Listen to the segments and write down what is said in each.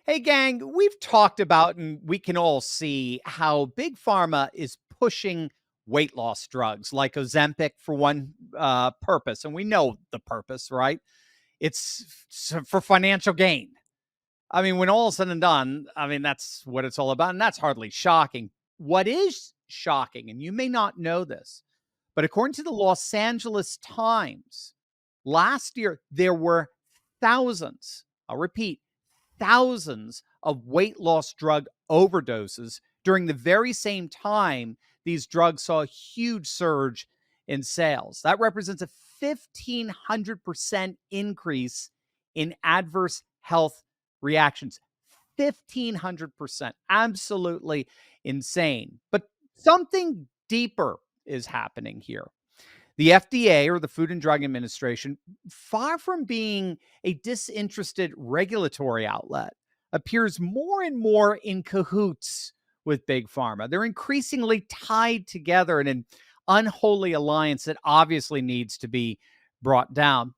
Hey, gang, we've talked about and we can all see how Big Pharma is pushing weight loss drugs like Ozempic for one purpose. And we know the purpose, right? For financial gain. I mean, when all is said and done, I mean, that's what it's all about. And that's hardly shocking. What is shocking, and you may not know this, but according to the Los Angeles Times, last year there were thousands, I'll repeat, thousands of weight loss drug overdoses during the very same time these drugs saw a huge surge in sales. That represents a 1,500% increase in adverse health reactions. 1,500%. Absolutely insane. But something deeper is happening here. The FDA, or the Food and Drug Administration, far from being a disinterested regulatory outlet, appears more and more in cahoots with Big Pharma. They're increasingly tied together in an unholy alliance that obviously needs to be brought down.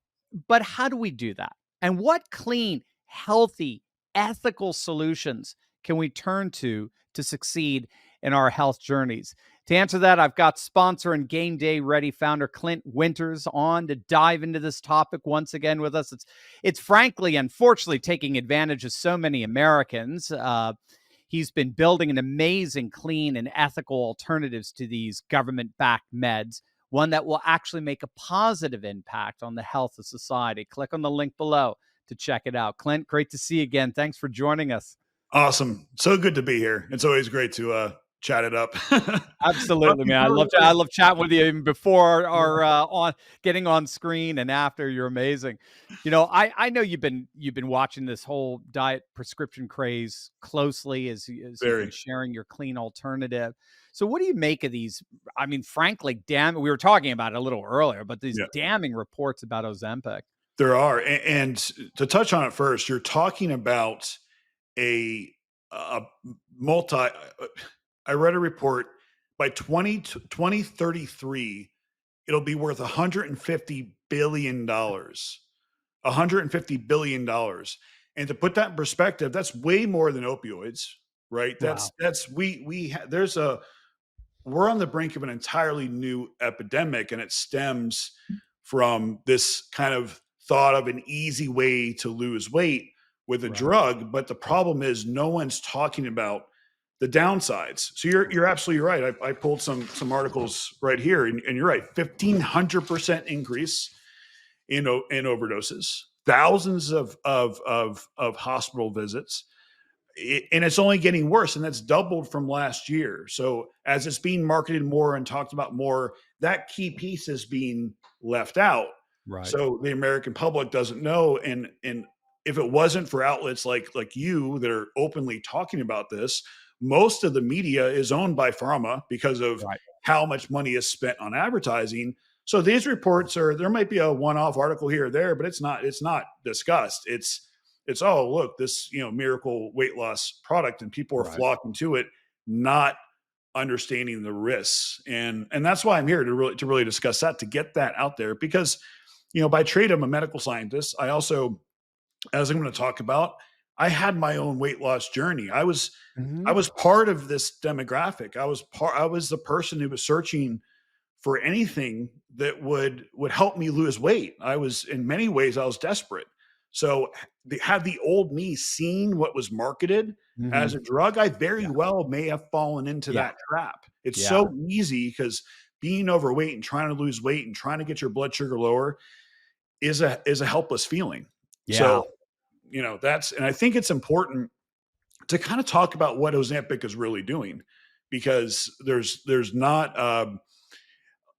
But how do we do that? And what clean, healthy, ethical solutions can we turn to succeed in our health journeys? To answer that, I've got sponsor and game day ready founder Clint Winters on to dive into this topic once again with us. It's frankly, unfortunately, taking advantage of so many Americans. He's been building an amazing, clean, and ethical alternatives to these government-backed meds, one that will actually make a positive impact on the health of society. Click on the link below to check it out. Clint, great to see you again. Thanks for joining us. Awesome. So good to be here. It's always great to chat it up. Absolutely, man. I love chatting with you even before our on getting on screen and after. You're amazing. You know, I know you've been watching this whole diet prescription craze closely as you've been Very. sharing your clean alternative. So what do you make of these? I mean, frankly, we were talking about it a little earlier, but these Yeah, damning reports about Ozempic. there are. And to touch on it first, you're talking about a multi. I read a report by 2033, it'll be worth $150 billion. $150 billion. And to put that in perspective, that's way more than opioids, right? Wow. We're on the brink of an entirely new epidemic, and it stems from this kind of thought of an easy way to lose weight with a Right. drug. But the problem is no one's talking about the downsides. So you're absolutely right. I pulled some articles right here, and you're right. 1,500% increase in overdoses, thousands of hospital visits, and it's only getting worse, and that's doubled from last year. So as it's being marketed more and talked about more, that key piece is being left out. Right. So the American public doesn't know, and if it wasn't for outlets like you that are openly talking about this, most of the media is owned by pharma because of Right. how much money is spent on advertising. So these reports there might be a one-off article here or there, but it's not discussed. It's oh, look, this miracle weight loss product, and people are Right. flocking to it, not understanding the risks. And that's why I'm here to really discuss that, to get that out there, because by trade I'm a medical scientist. I also, as I'm going to talk about, I had my own weight loss journey. I Mhm. was part of this demographic. I was the person who was searching for anything that would help me lose weight. I was, in many ways, I was desperate. So had the old me seen what was marketed as Mhm. a drug, I very Yeah. well may have fallen into Yeah. that trap. It's Yeah. so easy because being overweight and trying to lose weight and trying to get your blood sugar lower is a helpless feeling. Yeah. So, and I think it's important to kind of talk about what Ozempic is really doing, because there's not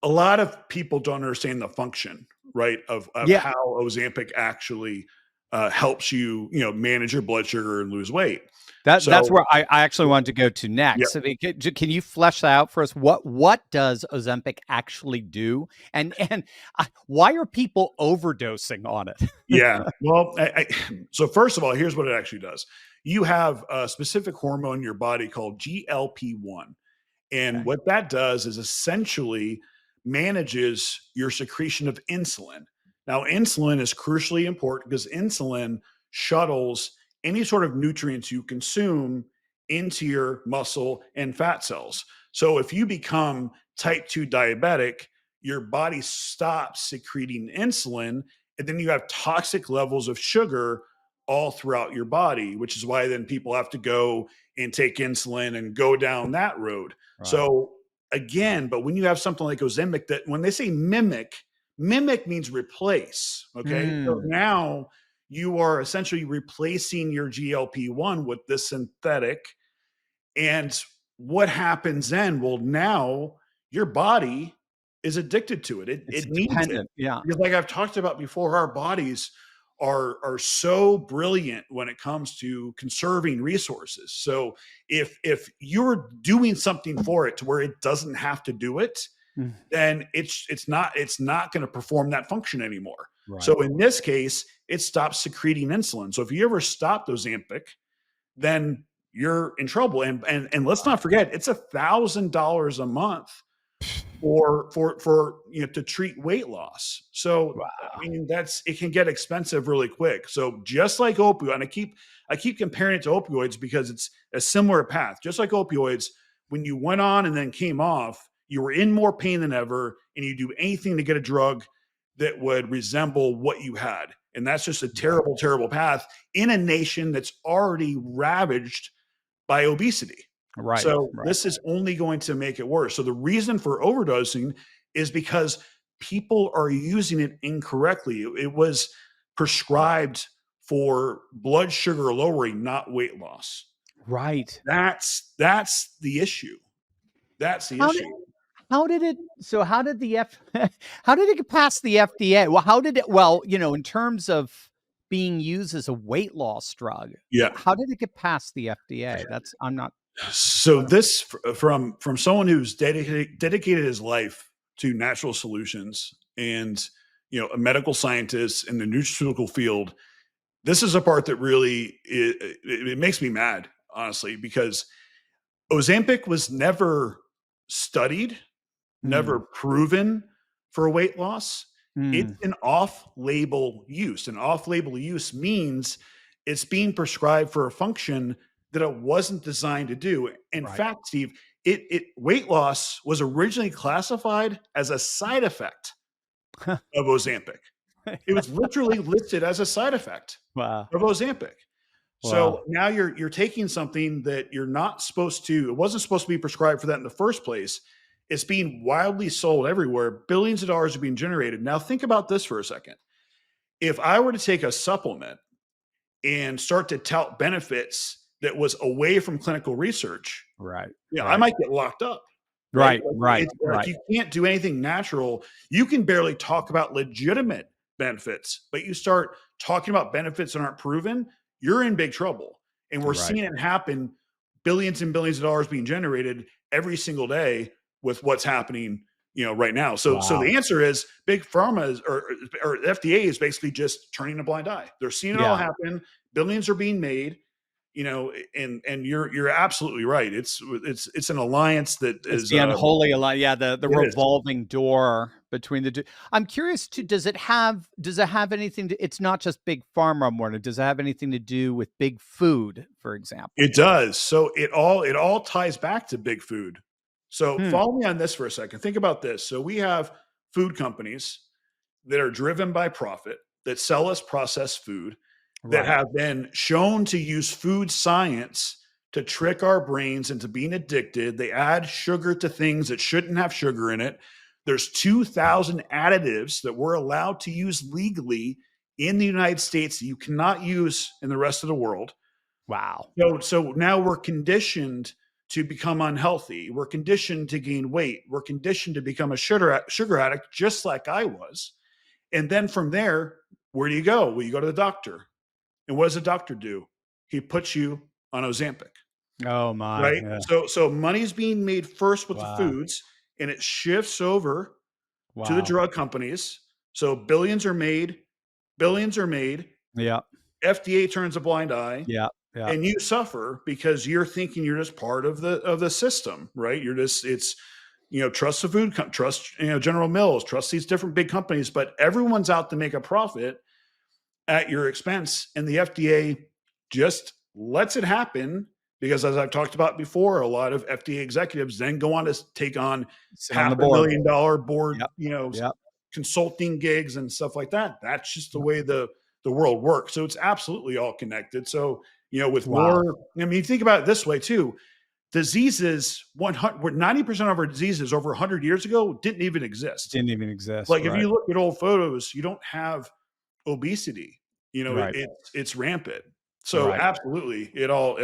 a lot of people don't understand the function, right, of Yeah. how Ozempic actually helps you, manage your blood sugar and lose weight. That's So, where I actually wanted to go to yeah, next. I mean, can you flesh that out for us? What does Ozempic actually do? And why are people overdosing on it? yeah. Well, so first of all, here's what it actually does. You have a specific hormone in your body called GLP-1. And Okay. what that does is essentially manages your secretion of insulin. Now, insulin is crucially important because insulin shuttles any sort of nutrients you consume into your muscle and fat cells. So if you become type 2 diabetic, your body stops secreting insulin, and then you have toxic levels of sugar all throughout your body, which is why then people have to go and take insulin and go down that road. Right. So again, but when you have something like Ozempic, that when they say mimic means replace. Okay. So Mm, now you are essentially replacing your GLP-1 with this synthetic. And what happens then? Well, now your body is addicted to it. it's It needs it. dependent. Yeah. Because like I've talked about before, our bodies are so brilliant when it comes to conserving resources. So if you're doing something for it to where it doesn't have to do it, Mm, then it's not going to perform that function anymore. right. So in this case, it stops secreting insulin. So if you ever stop Ozempic, then you're in trouble. And let's not forget, it's $1,000 a month for to treat weight loss. So I Wow. mean that's it can get expensive really quick. So just like opioid, and I keep comparing it to opioids because it's a similar path. Just like opioids, when you went on and then came off, you were in more pain than ever, and you do anything to get a drug that would resemble what you had. And that's just a Yeah. terrible, terrible path in a nation that's already ravaged by obesity. Right. So Right. this is only going to make it worse. So the reason for overdosing is because people are using it incorrectly. It was prescribed for blood sugar lowering, not weight loss. Right. That's the issue. That's the How did issue. how did it so how did the F how did it get past the FDA? Well, how did it well, in terms of being used as a weight loss drug, Yeah. how did it get past the FDA? That's I'm not So I don't this from someone who's dedicated his life to natural solutions and a medical scientist in the nutraceutical field. This is a part that really it makes me mad, honestly, because Ozempic was never studied, never Mm, proven for weight loss. It's mm, an off-label use. And off-label use means it's being prescribed for a function that it wasn't designed to do. In right. fact, Steve, it weight loss was originally classified as a side effect of Ozempic. It was literally listed as a side effect Wow. of Ozempic. So Wow. now you're taking something that you're not supposed to, it wasn't supposed to be prescribed for that in the first place. It's being wildly sold everywhere. Billions of dollars are being generated. Now think about this for a second. If I were to take a supplement and start to tout benefits that was away from clinical research, Right. I Right. might get locked up, right? Right. Right. It's like Right. you can't do anything natural. You can barely talk about legitimate benefits, but you start talking about benefits that aren't proven, you're in big trouble. And we're Right. seeing it happen, billions and billions of dollars being generated every single day with what's happening, right now. So Wow. the answer is big pharma or FDA is basically just turning a blind eye. They're seeing it all Yeah. happen. Billions are being made, and you're absolutely right. It's an alliance that It's is the unholy alliance. Yeah, the it is. revolving door between the 2. I'm curious too, does it have anything to it's not just big pharma more, does it have anything to do with big food, for example? It does. So it all ties back to big food. So Hmm, follow me on this for a second. Think about this. So we have food companies that are driven by profit that sell us processed food that right. have been shown to use food science to trick our brains into being addicted. They add sugar to things that shouldn't have sugar in it. There's 2,000 additives that we're allowed to use legally in the United States that you cannot use in the rest of the world. Wow. So now we're conditioned to become unhealthy. We're conditioned to gain weight. We're conditioned to become a sugar addict, just like I was. And then from there, where do you go? Well, you go to the doctor. And what does the doctor do? He puts you on Ozempic, Oh my, right? yeah. So money's being made first with the Wow. foods, and it shifts over to the Wow. drug companies. So billions are made. Yeah. FDA turns a blind eye, Yeah. Yeah. and you suffer because you're thinking you're just part of the system, right? You're just it's trust the trust General Mills, trust these different big companies, but everyone's out to make a profit at your expense, and the FDA just lets it happen because, as I've talked about before, a lot of FDA executives then go on to take on Sit on half the a board. million dollar board, Yep. Yep. consulting gigs and stuff like that. That's just the way the world works. So it's absolutely all connected. So, with Wow. more, I mean, think about it this way too. Diseases, 90% of our diseases over 100 years ago didn't even exist. Didn't even exist. Like if Right. you look at old photos, you don't have obesity. Right. It's rampant. So Right. absolutely, it all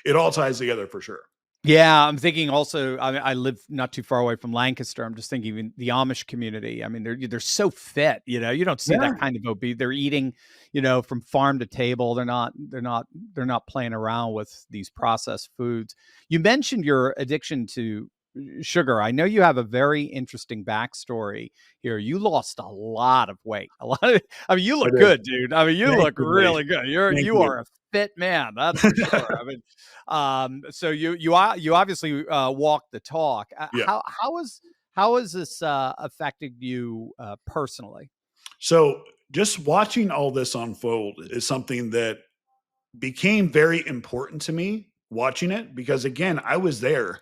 it all ties together for sure. Yeah, I'm thinking also. I live not too far away from Lancaster. I'm just thinking even the Amish community. I mean, they're so fit. You don't see Yeah. that kind of obese. They're eating, from farm to table. They're not playing around with these processed foods. You mentioned your addiction to sugar. I know you have a very interesting backstory here. You lost a lot of weight. A lot of. I mean, you I look did. good, dude. I mean, you Thank look you, buddy. really good. Thank You you. are a fit man. That's for sure. I mean, so you obviously walk the talk. Yeah. How has this affected you personally? So just watching all this unfold is something that became very important to me watching it because again, I was there.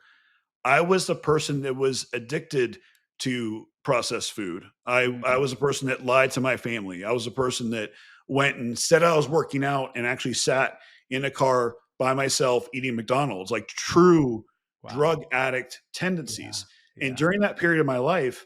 I was the person that was addicted to processed food. I Mm, was a person that lied to my family. I was a person that went and said I was working out and actually sat in a car by myself eating McDonald's, like wow, true wow, drug addict yeah, tendencies. And yeah, during that period of my life,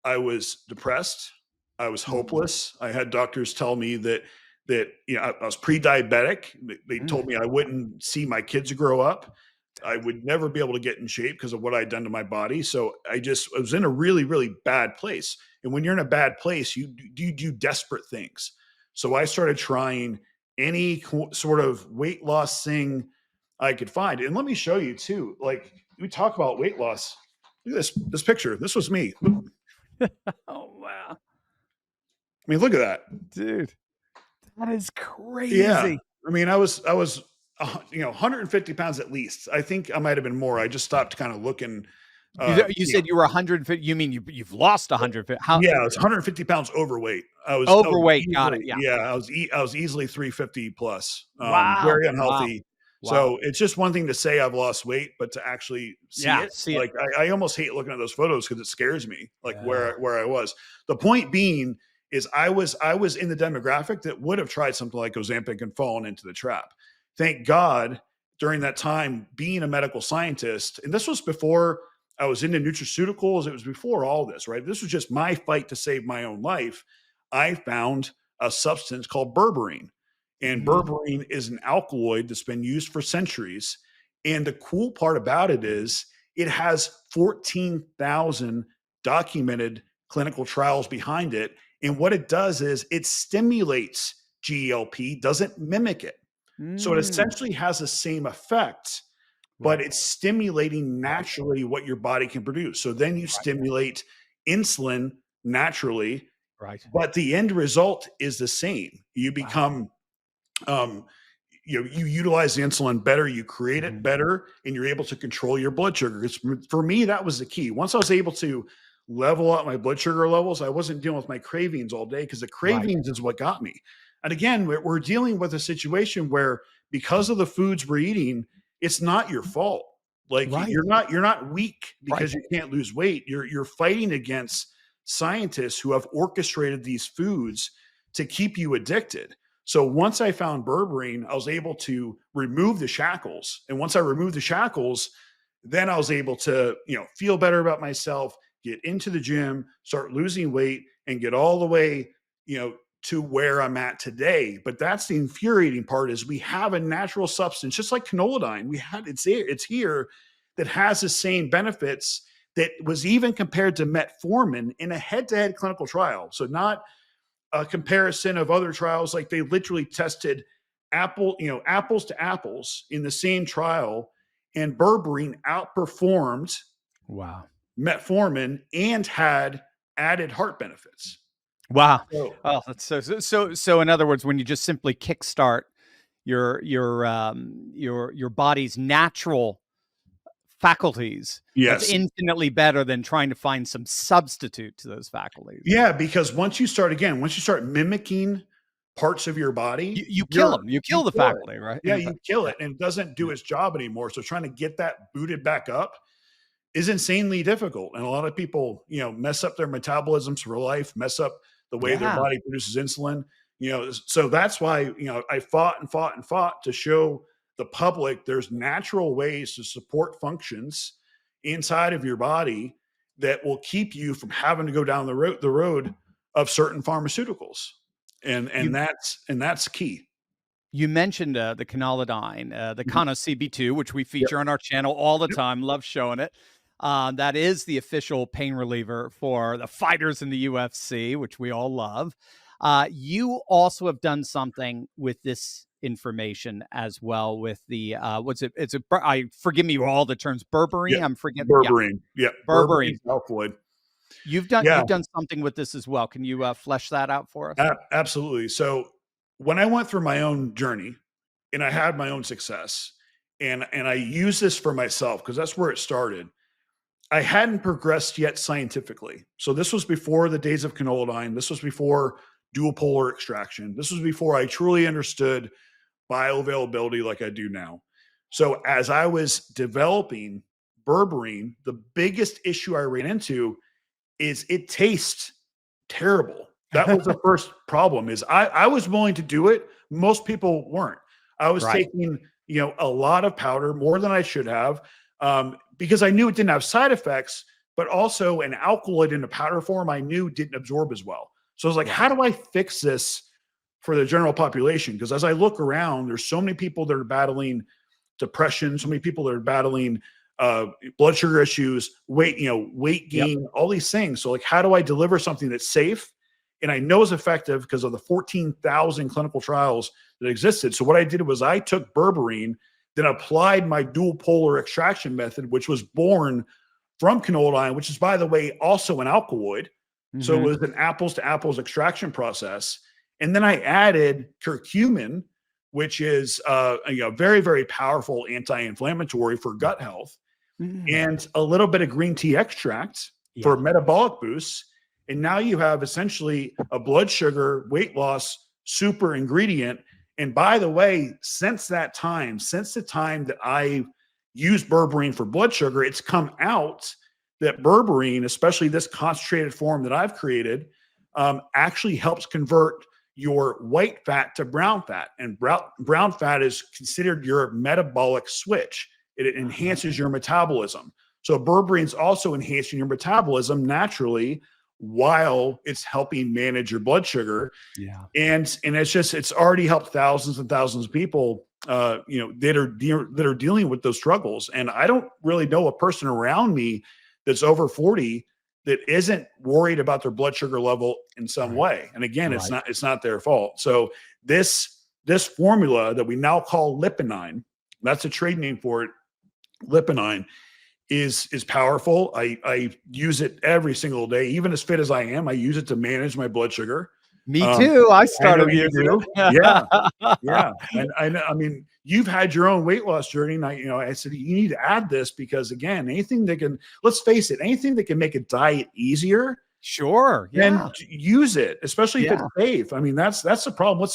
I was depressed. I was mm, hopeless. I had doctors tell me that I was pre-diabetic. They mm, told me I wouldn't see my kids grow up. I would never be able to get in shape because of what I'd done to my body. So I was in a really, really bad place. And when you're in a bad place, you do desperate things. So I started trying any sort of weight loss thing I could find. And let me show you too. Like we talk about weight loss. Look at this picture. This was me. I oh wow, mean, look at that. dude, that is Yeah. crazy. I mean, I was 150 pounds at least. I think I might have been more. I just stopped kind of looking. You said you were 150. You mean you've lost 150? How Yeah, I was 150 pounds overweight. I was overweight? Got it. easily, Yeah. yeah, I was easily 350 plus. Wow. Very Wow. unhealthy. Wow. So it's just one thing to say I've lost weight, but to actually see Yeah. it, See it. like I almost hate looking at those photos because it scares me, like Yeah. where I was. The point being is I was in the demographic that would have tried something like Ozempic and fallen into the trap. Thank God during that time being a medical scientist, and this was before I was into nutraceuticals. It was before all this, right? This was just my fight to save my own life. I found a substance called berberine. And Mhm. berberine is an alkaloid that's been used for centuries. And the cool part about it is it has 14,000 documented clinical trials behind it. And what it does is it stimulates GLP, doesn't mimic it. So it Mm. essentially has the same effect, but Right. it's stimulating Right. naturally what your body can produce. So then you Right. stimulate insulin naturally, Right. but the end result is the same. You Wow. become, um, you utilize the insulin better, you create it Mhm. better, and you're able to control your blood sugar. For me, that was the key. Once I was able to level out my blood sugar levels, I wasn't dealing with my cravings all day because the Right. cravings is what got me. And again, we're dealing with a situation where because of the foods we're eating, it's not your fault. Like Right. you're not weak Right. because you can't lose weight. You're fighting against scientists who have orchestrated these foods to keep you addicted. So once I found berberine, I was able to remove the shackles. And once I removed the shackles, then I was able to, feel better about myself, get into the gym, start losing weight, and get all the way, to where I'm at today. But that's the infuriating part is we have a natural substance, just like canolidine. It's here that has the same benefits that was even compared to metformin in a head-to-head clinical trial. So not a comparison of other trials, like they literally tested apples to apples in the same trial, and berberine outperformed Wow. metformin and had added heart benefits. Wow. So Oh, that's so in other words, when you just simply kickstart your body's natural faculties, that's yes, infinitely better than trying to find some substitute to those faculties. yeah, because once you start mimicking parts of your body, You kill them. You you kill the kill it. faculty, right? Yeah, you kill Yeah. it, and it doesn't do Yeah. its job anymore. So trying to get that booted back up is insanely difficult. And a lot of people, mess up their metabolisms for life, mess up the way their Yeah. body produces insulin. So that's why, I fought and fought and fought to show the public there's natural ways to support functions inside of your body that will keep you from having to go down the road of certain pharmaceuticals. And You and that's key. You mentioned, the canalidine, the Mhm. Cano CB2, which we Yep. feature on our channel all the Yep. time, love showing it. That is the official pain reliever for the fighters in the UFC, which we all love. You also have done something with this information as well with the, what's it? It's a I forgive me all the terms, berberine, Yep. I'm forgetting, yeah, Berberine. Yep. berberine. Berberine alkaloid. You've done Yeah. you've done something with this as well. Can you, flesh that out for us? Absolutely. So when I went through my own journey and I had my own success and I use this for myself because that's where it started. I hadn't progressed yet scientifically. So this was before the days of canolidine. This was before dual polar extraction. This was before I truly understood bioavailability like I do now. So as I was developing berberine, the biggest issue I ran into is it tastes terrible. That was the first problem is I was willing to do it. Most people weren't. I was Right. taking, a lot of powder, more than I should have, because I knew it didn't have side effects, but also an alkaloid in a powder form I knew didn't absorb as well. So I was like, Right. how do I fix this for the general population? Because as I look around, there's so many people that are battling depression, so many people that are battling blood sugar issues, weight Yep. gain, all these things. So like, how do I deliver something that's safe and I know is effective because of the 14,000 clinical trials that existed? So what I did was I took berberine, then applied my dual polar extraction method, which was born from canolidine, which is, by the way, also an alkaloid. So it Mhm. was an apples to apples extraction process. And then I added curcumin, which is a very, very powerful anti-inflammatory for gut health, Mm. and a little bit of green tea extract for Yeah. metabolic boosts. And now you have essentially a blood sugar weight loss super ingredient. And by the way, since the time that I used berberine for blood sugar, it's come out that berberine, especially this concentrated form that I've created, actually helps convert your white fat to brown fat. And brown fat is considered your metabolic switch. It enhances your metabolism. So berberine is also enhancing your metabolism naturally while it's helping manage your blood sugar. Yeah. And it's already helped thousands and thousands of people that are dealing with those struggles. And I don't really know a person around me that's over 40 that isn't worried about their blood sugar level in some Right. way. And again, Right. it's not their fault. So this formula that we now call liponine, that's a trade name for it. Liponine is powerful. I use it every single day, even as fit as I am. I use it to manage my blood sugar. Me Um, too. I I know started you using do. Yeah, it. yeah. And I mean, you've had your own weight loss journey. And I said, you need to add this because again, anything that can, let's face it, anything that can make a diet easier, Sure. then Yeah. use it, especially if it's Yeah. safe. I mean, that's the problem.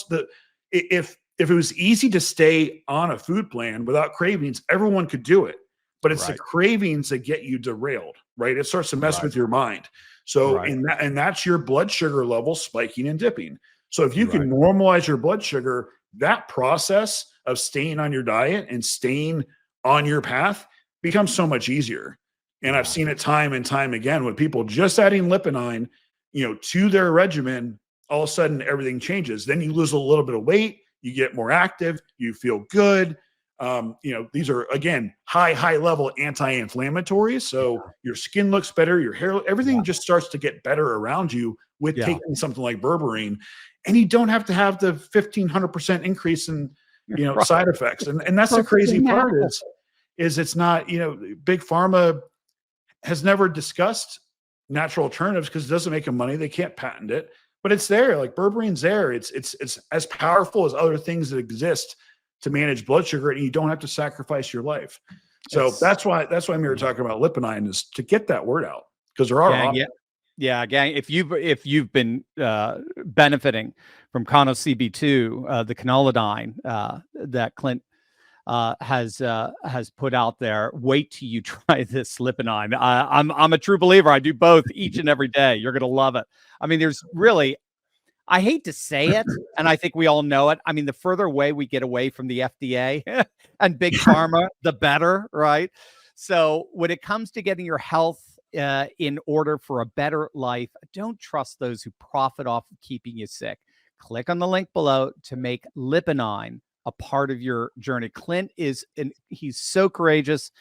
If it was easy to stay on a food plan without cravings, everyone could do it. But it's the Right. cravings that get you derailed, right? It starts to mess Right. with your mind. So, Right. and that's your blood sugar level spiking and dipping. So if you Right. can normalize your blood sugar, that process of staying on your diet and staying on your path becomes so much easier. And I've Yeah. seen it time and time again with people just adding liponine, to their regimen. All of a sudden, everything changes. Then you lose a little bit of weight, you get more active, you feel good. These are again high level anti-inflammatories. So your skin looks better, your hair, everything just starts to get better around you with Yeah. taking something like berberine, and you don't have to have the 1,500% increase in Right. side effects. And that's the Perfect crazy part example. is it's not big pharma has never discussed natural alternatives because it doesn't make them money. They can't patent it, but it's there. Like berberine's there. It's as powerful as other things that exist to manage blood sugar, and you don't have to sacrifice your life. So It's that's why I'm here talking about liponine is to get that word out because there are gang, options. yeah. Yeah, gang, if you've been, benefiting from Cono CB2, the canolidine that Clint has put out there. Wait till you try this Liponine. I'm a true believer. I do both each and every day. You're gonna love it. I mean, there's really, I hate to say it, and I think we all know it. I mean, the further away we get away from the FDA and big pharma, the better, right? So when it comes to getting your health in order for a better life, don't trust those who profit off of keeping you sick. Click on the link below to make Liponine a part of your journey. Clint he's so courageous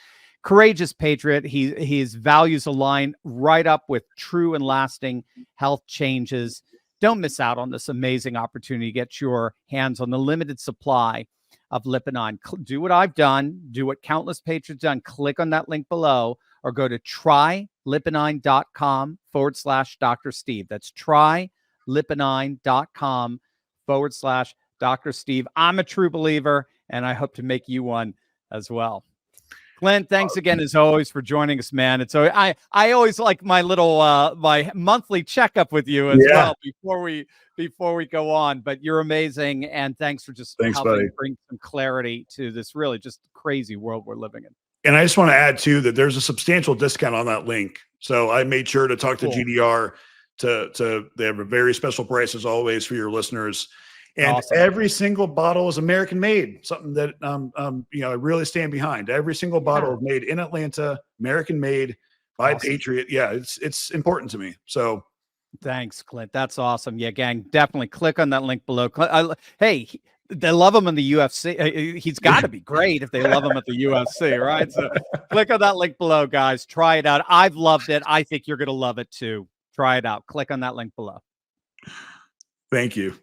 patriot. His values align right up with true and lasting health changes. Don't miss out on this amazing opportunity to get your hands on the limited supply of Liponine. Do what I've done, do what countless patriots done. Click on that link below or go to tryliponine.com/Dr. Steve. That's tryliponine.com/Dr. Steve. I'm a true believer, and I hope to make you one as well. Clint, thanks again as always for joining us, man. It's so I always like my little my monthly checkup with you as well before we go on. But you're amazing, and thanks for just helping bring some clarity to this really just crazy world we're living in. And I just want to add too that there's a substantial discount on that link. So I made sure to talk to GDR to they have a very special price as always for your listeners. And every single bottle is American made, something that I really stand behind. Every single bottle is made in Atlanta, American made by Patriot. Yeah, it's important to me. So thanks, Clint. That's awesome. Yeah, gang, definitely click on that link below. Hey, they love him in the UFC. He's got to be great if they love him at the UFC, right? So click on that link below, guys. Try it out. I've loved it. I think you're going to love it too. Try it out. Click on that link below. Thank you.